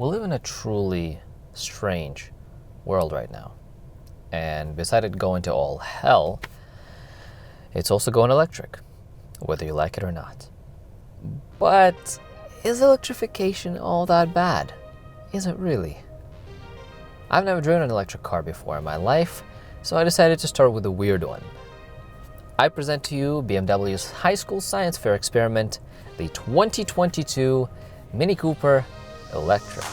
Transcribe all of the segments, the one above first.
We live in a truly strange world right now. And beside it going to all hell, it's also going electric, whether you like it or not. But is electrification all that bad? Is it really? I've never driven an electric car before in my life, so I decided to start with a weird one. I present to you BMW's high school science fair experiment, the 2022 Mini Cooper Electric.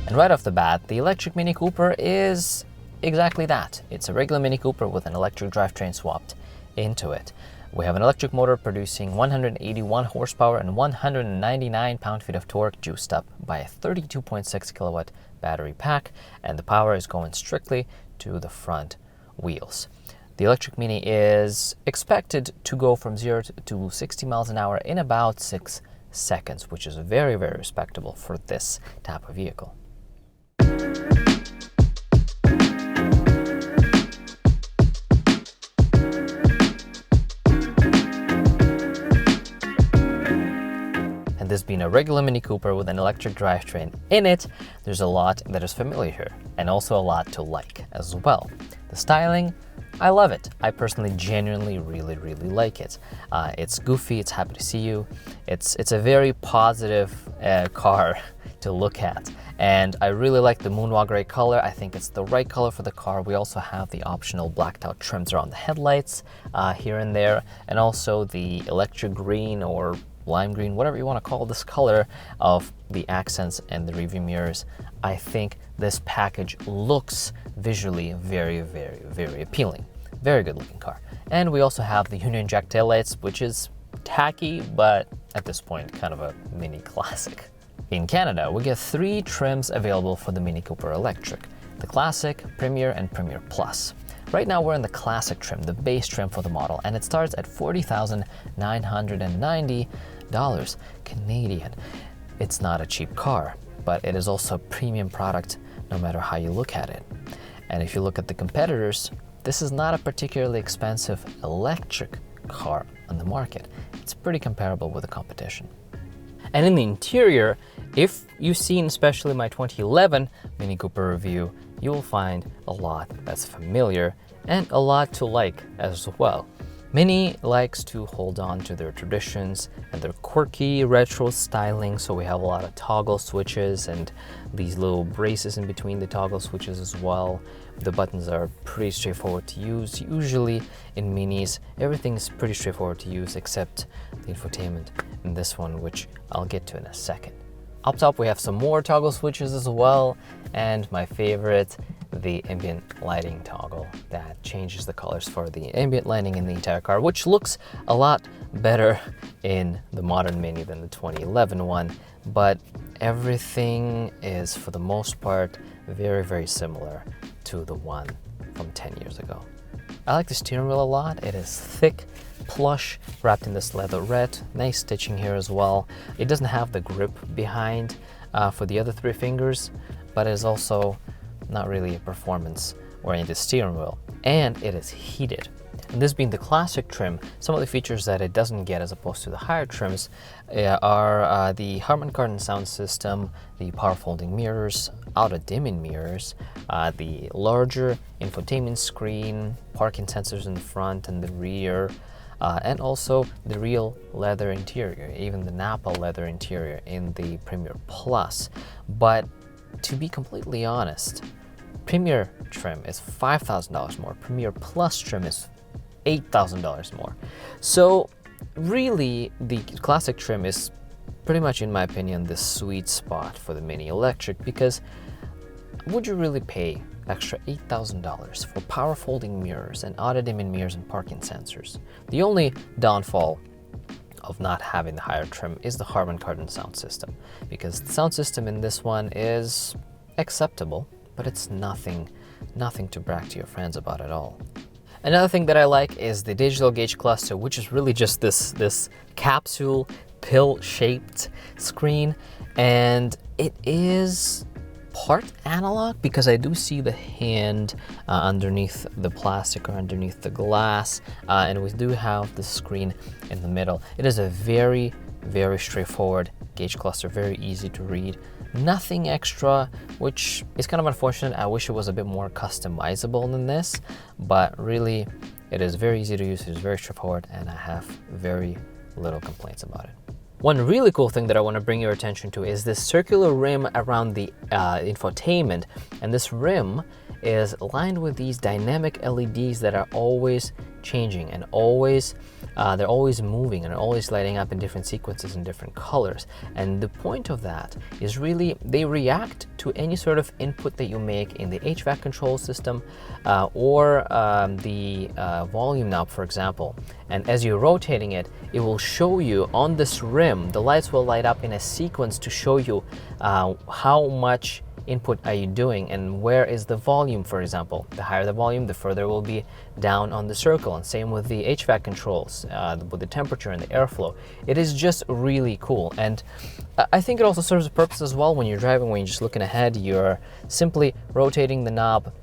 And right off the bat, the electric Mini Cooper is exactly that. It's a regular Mini Cooper with an electric drivetrain swapped into it. We have an electric motor producing 181 horsepower and 199 pound-feet of torque, juiced up by a 32.6 kilowatt battery pack, and the power is going strictly to the front wheels. The electric Mini is expected to go from 0 to 60 miles an hour in about 6 seconds, which is very, very respectable for this type of vehicle. And this being a regular Mini Cooper with an electric drivetrain in it, there's a lot that is familiar here, and also a lot to like as well. The styling, I love it. I personally genuinely really like it. It's goofy, it's happy to see you. It's a very positive car to look at. And I really like the Moonwalk gray color. I think it's the right color for the car. We also have the optional blacked out trims around the headlights here and there, and also the electric green or lime green, whatever you want to call this color of the accents and the rearview mirrors. I think this package looks visually very appealing. Very good looking car. And we also have the Union Jack taillights, which is tacky, but at this point kind of a mini classic. In Canada, we get 3 trims available for the Mini Cooper Electric: the Classic, Premier, and Premier Plus. Right now we're in the Classic trim, the base trim for the model, and it starts at $40,990 Canadian. It's not a cheap car, but it is also a premium product no matter how you look at it. And if you look at the competitors, this is not a particularly expensive electric car on the market. It's pretty comparable with the competition. And in the interior, if you've seen especially my 2011 Mini Cooper review, you will find a lot that's familiar and a lot to like as well. Mini likes to hold on to their traditions and their quirky retro styling, so we have a lot of toggle switches and these little braces in between the toggle switches as well. The buttons are pretty straightforward to use. Usually in Minis, everything is pretty straightforward to use except the infotainment in this one, which I'll get to in a second. Up top we have some more toggle switches as well, and my favorite, the ambient lighting toggle that changes the colors for the ambient lighting in the entire car, which looks a lot better in the modern Mini than the 2011 one, but everything is for the most part very similar to the one from 10 years ago. I like the steering wheel a lot. It is thick, plush, wrapped in this leatherette. Nice stitching here as well. It doesn't have the grip behind for the other 3 fingers, but it is also not really a performance-oriented steering wheel. And it is heated. And this being the Classic trim, some of the features that it doesn't get as opposed to the higher trims are the Harman Kardon sound system, the power folding mirrors, auto-dimming mirrors, the larger infotainment screen, parking sensors in the front and the rear, and also the real leather interior, even the Napa leather interior in the Premier Plus. But to be completely honest, Premier trim is $5,000 more. Premier Plus trim is $8,000 more. So really, the Classic trim is pretty much, in my opinion, the sweet spot for the Mini Electric, because would you really pay extra $8,000 for power folding mirrors and auto-dimming mirrors and parking sensors? The only downfall of not having the higher trim is the Harman Kardon sound system, because the sound system in this one is acceptable, but it's nothing to brag to your friends about at all. Another thing that I like is the digital gauge cluster, which is really just this capsule pill-shaped screen, and it is part analog because I do see the hand underneath the plastic or underneath the glass, and we do have the screen in the middle. It is a very straightforward gauge cluster, very easy to read. Nothing extra, which is kind of unfortunate. I wish it was a bit more customizable than this, but really it is very easy to use, it is very straightforward, and I have very little complaints about it. One really cool thing that I want to bring your attention to is this circular rim around the infotainment, and this rim is lined with these dynamic LEDs that are always changing and they're always moving and always lighting up in different sequences and different colors. And the point of that is really they react to any sort of input that you make in the HVAC control system or the volume knob, for example. And as you're rotating it, it will show you on this rim, the lights will light up in a sequence to show you how much input are you doing and where is the volume, for example. The higher the volume, the further it will be down on the circle, and same with the HVAC controls, with the temperature and the airflow. It is just really cool, and I think it also serves a purpose as well when you're driving, when you're just looking ahead, you're simply rotating the knob.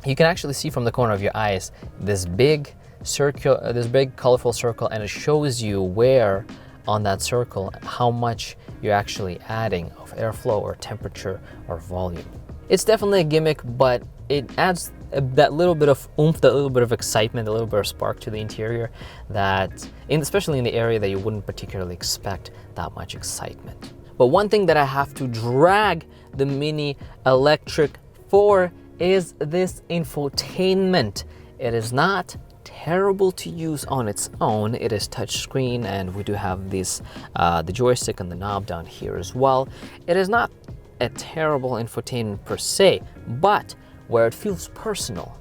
You can actually see from the corner of your eyes this big circle, this big colorful circle, and it shows you where on that circle how much you're actually adding of airflow or temperature or volume. It's definitely a gimmick, but it adds that little bit of oomph, that little bit of excitement, a little bit of spark to the interior that, especially in the area that you wouldn't particularly expect that much excitement. But one thing that I have to drag the Mini Electric for is this infotainment. It is not terrible to use on its own. It is touchscreen, and we do have this the joystick and the knob down here as well. It is not a terrible infotainment per se, but where it feels personal,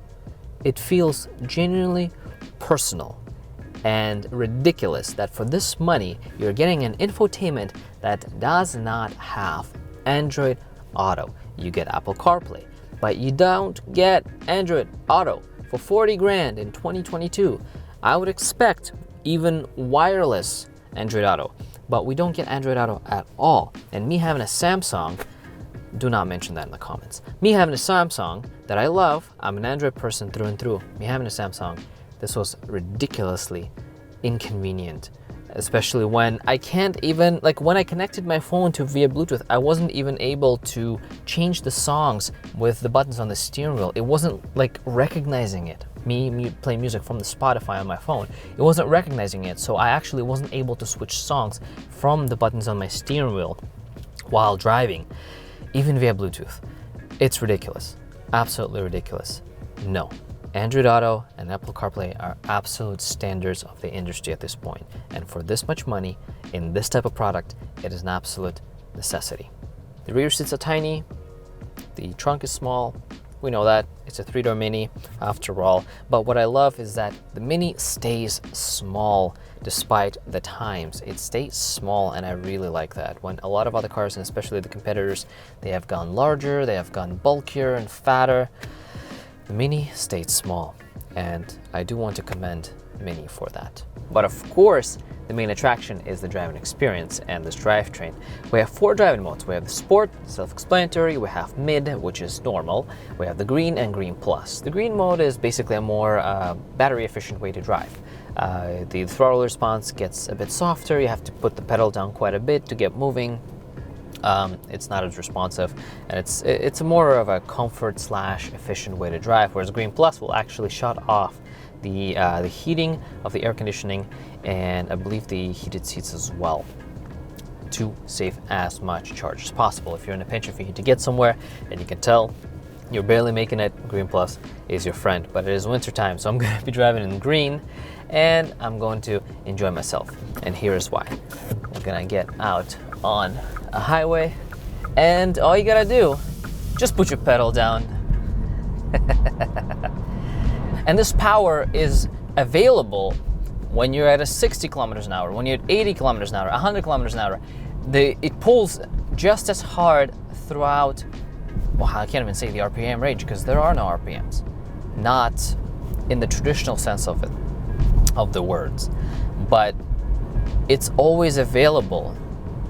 it feels genuinely personal and ridiculous that for this money you're getting an infotainment that does not have Android Auto. You get Apple CarPlay, but you don't get Android Auto. For 40 grand in 2022, I would expect even wireless Android Auto, but we don't get Android Auto at all. And me having a Samsung, do not mention that in the comments. Me having a Samsung that I love, I'm an Android person through and through. Me having a Samsung, this was ridiculously inconvenient, especially when I can't even, like when I connected my phone to via Bluetooth, I wasn't even able to change the songs with the buttons on the steering wheel. It wasn't like recognizing it. Me playing music from the Spotify on my phone, it wasn't recognizing it. So I actually wasn't able to switch songs from the buttons on my steering wheel while driving, even via Bluetooth. It's ridiculous, absolutely ridiculous. No. Android Auto and Apple CarPlay are absolute standards of the industry at this point. And for this much money, in this type of product, it is an absolute necessity. The rear seats are tiny, the trunk is small, we know that, it's a 3-door Mini after all, but what I love is that the Mini stays small despite the times. It stays small, and I really like that. When a lot of other cars, and especially the competitors, they have gone larger, they have gone bulkier and fatter, the Mini stayed small, and I do want to commend Mini for that. But of course, the main attraction is the driving experience and this drivetrain. We have 4 driving modes. We have the Sport, self-explanatory, we have Mid, which is normal, we have the Green and Green Plus. The Green mode is basically a more battery efficient way to drive. The throttle response gets a bit softer, you have to put the pedal down quite a bit to get moving. It's not as responsive, and it's a more of a comfort / efficient way to drive, whereas Green Plus will actually shut off the heating of the air conditioning, and I believe the heated seats as well, to save as much charge as possible. If you're in a pinch, if you need to get somewhere and you can tell you're barely making it, Green Plus is your friend. But it is winter time, so I'm going to be driving in green, and I'm going to enjoy myself, and here is why. We're gonna get out on a highway, and all you gotta do, just put your pedal down. And this power is available when you're at a 60 kilometers an hour, when you're at 80 kilometers an hour, 100 kilometers an hour. It pulls just as hard throughout well, I can't even say the RPM range because there are no RPMs. Not in the traditional sense of it, of the words. But it's always available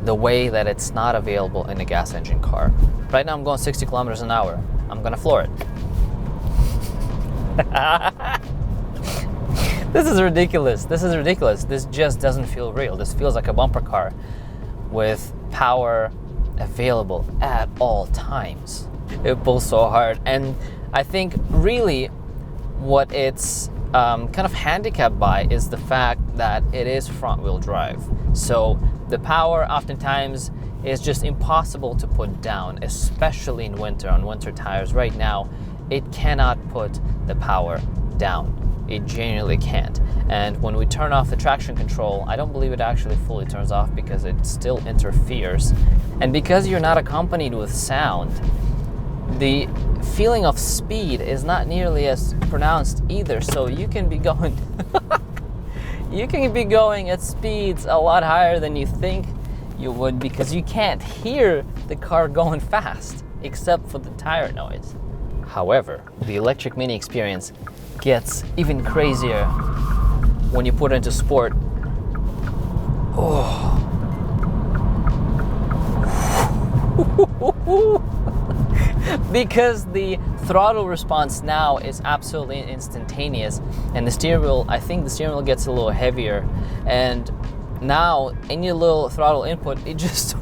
the way that it's not available in a gas engine car. Right now I'm going 60 kilometers an hour. I'm gonna floor it. This is ridiculous. This is ridiculous. This just doesn't feel real. This feels like a bumper car with power available at all times. It pulls so hard. And I think really what it's kind of handicapped by is the fact that it is front wheel drive. So the power oftentimes is just impossible to put down, especially in winter, on winter tires. Right now, it cannot put the power down. It genuinely can't. And when we turn off the traction control, I don't believe it actually fully turns off because it still interferes. And because you're not accompanied with sound, the feeling of speed is not nearly as pronounced either. So you can be going you can be going at speeds a lot higher than you think you would because you can't hear the car going fast except for the tire noise. However, the electric Mini experience gets even crazier when you put it into sport. Oh. Because the throttle response now is absolutely instantaneous, and the steering wheel, I think the steering wheel gets a little heavier, and now any little throttle input, it just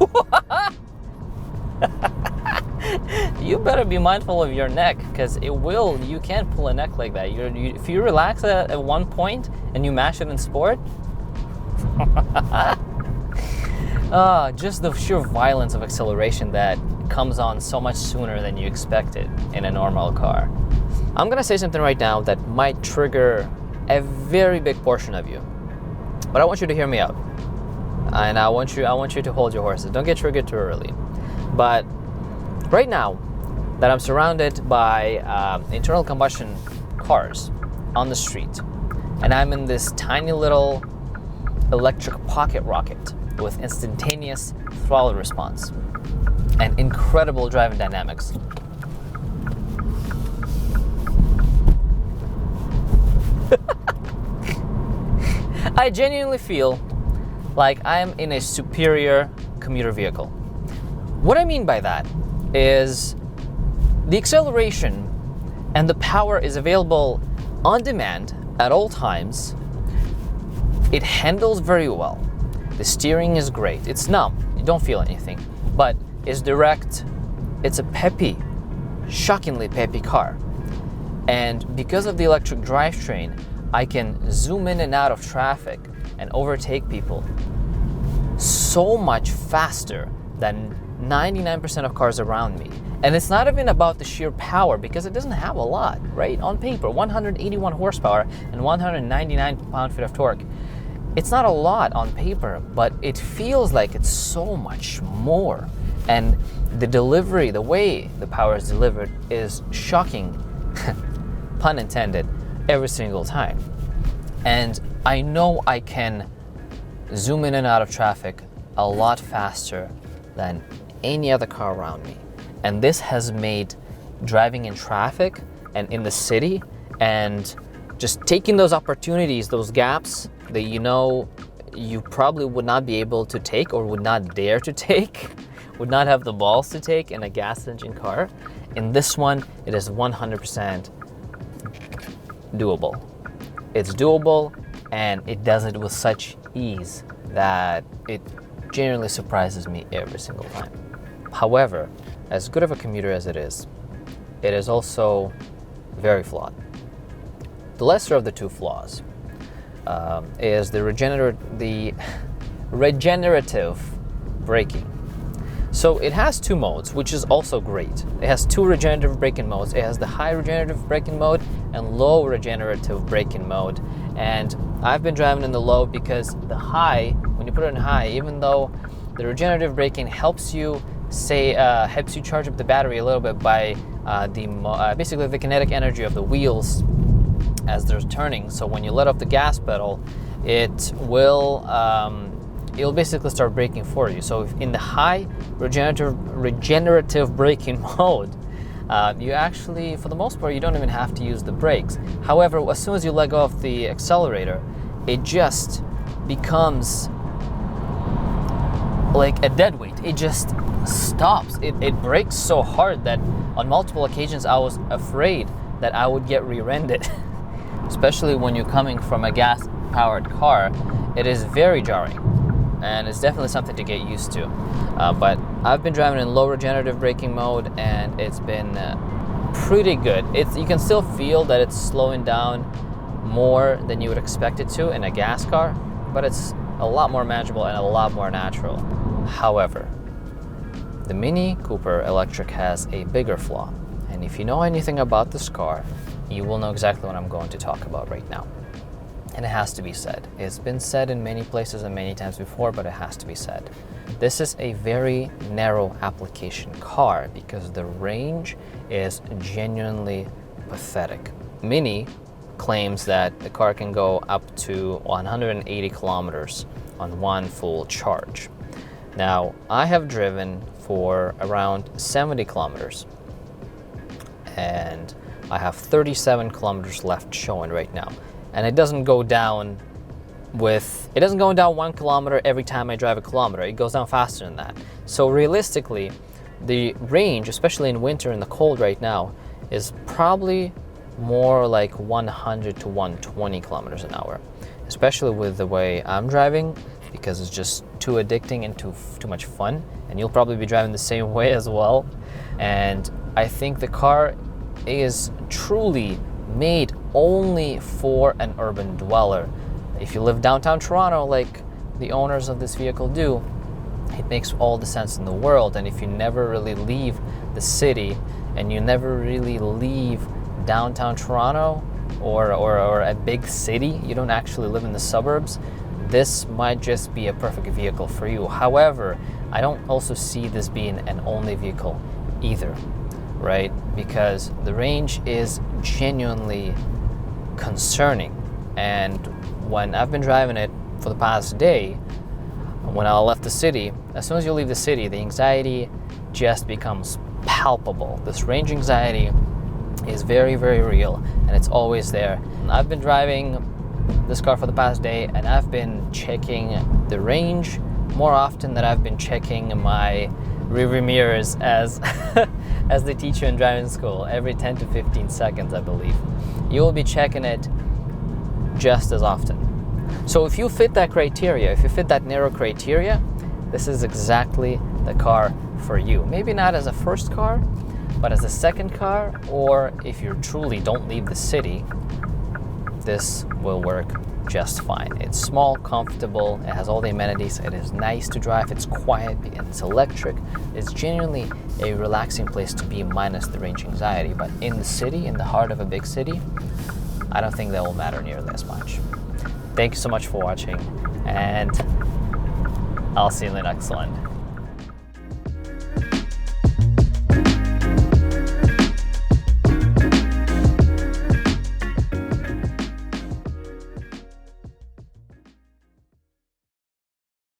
you better be mindful of your neck because you can't pull a neck like that. If you relax at one point and you mash it in sport, just the sheer violence of acceleration that comes on so much sooner than you expected in a normal car. I'm gonna say something right now that might trigger a very big portion of you, but I want you to hear me out, and I want you to hold your horses. Don't get triggered too early. But right now that I'm surrounded by internal combustion cars on the street, and I'm in this tiny little electric pocket rocket with instantaneous throttle response and incredible driving dynamics. I genuinely feel like I am in a superior commuter vehicle. What I mean by that is the acceleration and the power is available on demand at all times. It handles very well. The steering is great. It's numb. You don't feel anything, but it's direct. It's a peppy, shockingly peppy car. And because of the electric drivetrain, I can zoom in and out of traffic and overtake people so much faster than 99% of cars around me. And it's not even about the sheer power because it doesn't have a lot, right? On paper, 181 horsepower and 199 pound-feet of torque. It's not a lot on paper, but it feels like it's so much more. And the delivery, the way the power is delivered is shocking, pun intended, every single time. And I know I can zoom in and out of traffic a lot faster than any other car around me. And this has made driving in traffic and in the city and just taking those opportunities, those gaps that you probably would not be able to take or would not dare to take, would not have the balls to take in a gas engine car. In this one, it is 100% doable. It's doable, and it does it with such ease that it genuinely surprises me every single time. However, as good of a commuter as it is also very flawed. The lesser of the two flaws is the regenerative braking. So it has two modes, which is also great. It has two regenerative braking modes. It has the high regenerative braking mode and low regenerative braking mode. And I've been driving in the low because the high, when you put it in high, even though the regenerative braking helps you charge up the battery a little bit by basically the kinetic energy of the wheels as they're turning. So when you let off the gas pedal, it'll basically start braking for you. So if in the high regenerative braking mode, You actually, for the most part, you don't even have to use the brakes. However, as soon as you let go of the accelerator, it just becomes like a dead weight. It just stops. It brakes so hard that on multiple occasions I was afraid that I would get rear-ended. Especially when you're coming from a gas-powered car, it is very jarring, and it's definitely something to get used to. But I've been driving in low regenerative braking mode, and it's been pretty good. You can still feel that it's slowing down more than you would expect it to in a gas car, but it's a lot more manageable and a lot more natural. However, the Mini Cooper Electric has a bigger flaw, and if you know anything about this car, you will know exactly what I'm going to talk about right now. And it has to be said. It's been said in many places and many times before, but it has to be said. This is a very narrow application car because the range is genuinely pathetic. Mini claims that the car can go up to 180 kilometers on one full charge. Now, I have driven for around 70 kilometers, and I have 37 kilometers left showing right now. And it doesn't go down 1 kilometer every time I drive a kilometer. It goes down faster than that. So realistically, the range, especially in winter in the cold right now, is probably more like 100 to 120 kilometers an hour, especially with the way I'm driving, because it's just too addicting and too much fun. And you'll probably be driving the same way as well. And I think the car is truly made only for an urban dweller. If you live downtown Toronto like the owners of this vehicle do, it makes all the sense in the world. And if you never really leave the city and you never really leave downtown Toronto or a big city, you don't actually live in the suburbs, this might just be a perfect vehicle for you. However, I don't also see this being an only vehicle either, right? Because the range is genuinely concerning. And when I've been driving it for the past day, when I left the city, as soon as you leave the city, the anxiety just becomes palpable. This range anxiety is very, very real, and it's always there. I've been driving this car for the past day, and I've been checking the range more often than I've been checking my rearview mirrors as as they teach you in driving school. Every 10 to 15 seconds, I believe. You will be checking it just as often. So if you fit that criteria, if you fit that narrow criteria, this is exactly the car for you. Maybe not as a first car, but as a second car, or if you truly don't leave the city, this will work just fine. It's small, comfortable, it has all the amenities, it is nice to drive, it's quiet, and it's electric. It's genuinely a relaxing place to be, minus the range anxiety. But in the city, in the heart of a big city, I don't think that will matter nearly as much. Thank you so much for watching, and I'll see you in the next one.